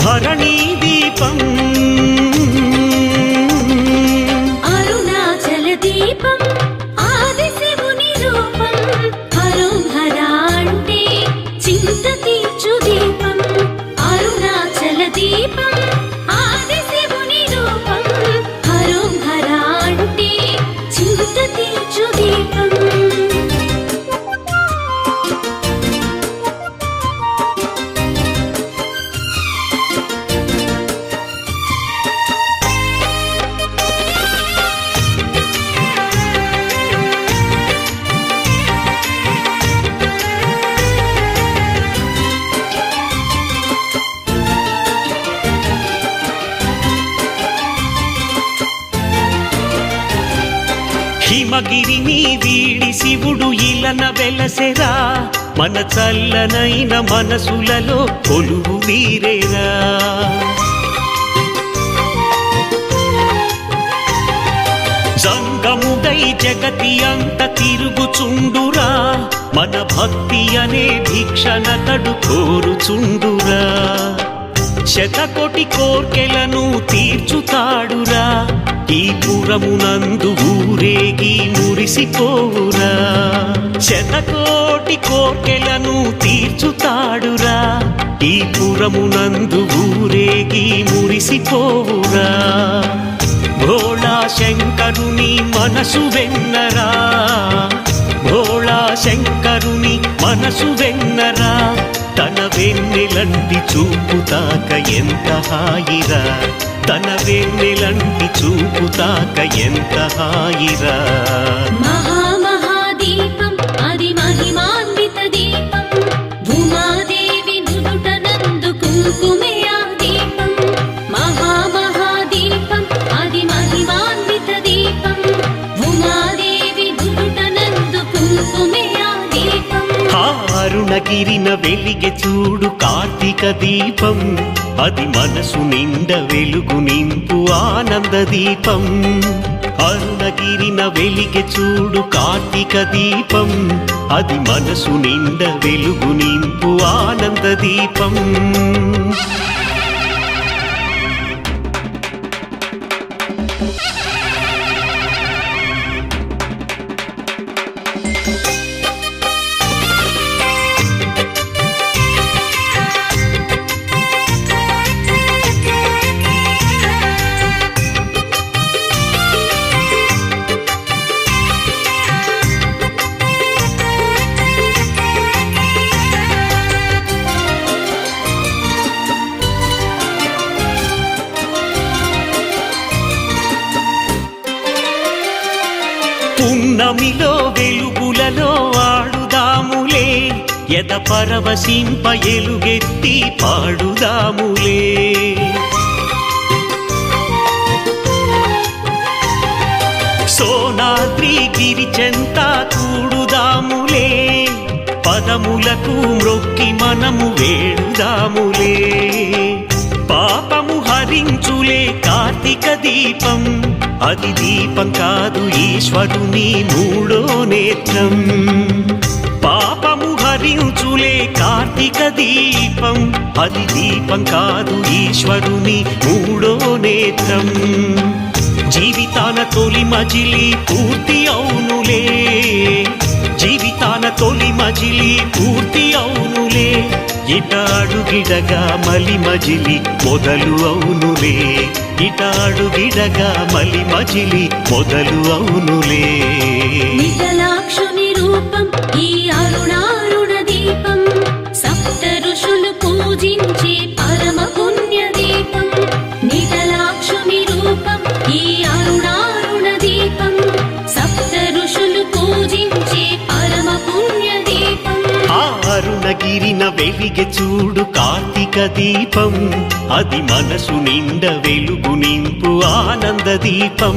భరణీ దీపం అరుణాచల దీపం ఆదిశివుని రూపం హరోహర అంటే చింత తీర్చు దీపం అరుణాచల దీపం ఆదిశివుని రూపం హరోహర అంటే చింత తీర్చు దీపం హిమగిరిని వీడి శివుడు ఇలన వెలసెరా మన చల్లనైన మనసులలో కొలువు వీరేరా జంగముడై జగతి అంత తిరుగుచుండురా మన భక్తి అనే భిక్షణతడు కోరుచుండురా శతకోటి కోర్కెలను తీర్చుతాడురా ఈ పురమునందు ఊరేగి మురిసిపోవురా శతకోటి కోర్కెలను తీర్చుతాడురా ఈ పురమునందు ఊరేగి మురిసిపోవురా భోళా శంకరుని మనసు వెన్నరా భోళా శంకరుని మనసు వెన్నరా తన వెన్నెలంటి చూపుతాక ఎంత హాయిరా తన వెన్నెలంటి చూపుతాక ఎంత హాయిరా మహామహాదీపం అది మహిమాన్విత దీపం భూమాదేవి నుదుటనందు కుంకుమే ఆ దీపం మహామహాదీపం అది మహిమాన్విత దీపం భూమాదేవి నుదుటనందు కుంకుమే ఆ దీపం అరుణగిరిన వెలిగే చూడు కార్తీక దీపం అది మనసు నిండ వెలుగు నింపు ఆనంద దీపం అరుణగిరిన వెలిగే చూడు కార్తీక దీపం అది మనసు నిండ వెలుగు నింపు ఆనంద దీపం పున్నమిలో వెలుగులలో ఆడుదాములే ఎద పరవశింప ఎలుగెత్తి పాడుదాములే సోనాద్రి గిరిచెంత కూడుదాములే పదములకు మ్రొక్కి మనము వేడుదాములే పాపము హరించులే కార్తీక దీపం అది దీపం కాదు ఈశ్వరుని మూడో నేత్రం పాపము హరించులే కార్తీక దీపం అది దీపం కాదు ఈశ్వరుని మూడో నేత్రం జీవితాన తొలి మజిలి పూర్తి అవునులే జీవితాన తొలి మజిలి పూర్తి అవునులే ఇటాడు గిడగా మలి మజిలి మొదలు అవునులే ఇటాడు గిడగా మలి మజిలి మొదలు అవునులే నిజలాక్షుని రూపం ఈ అరుణారుణ దీపం సప్త ఋషులు పూజించే పరమ పుణ్య దీపం నిజలాక్షుని రూపం ఈ అరుణారుణ దీపం సప్త ఋషులు పూజించే పరమ పుణ్య దీపం అరుణగిరిన వెలిగే చూడు కార్తీక దీపం అది మనసు నిండ వెలుగు నింపు ఆనంద దీపం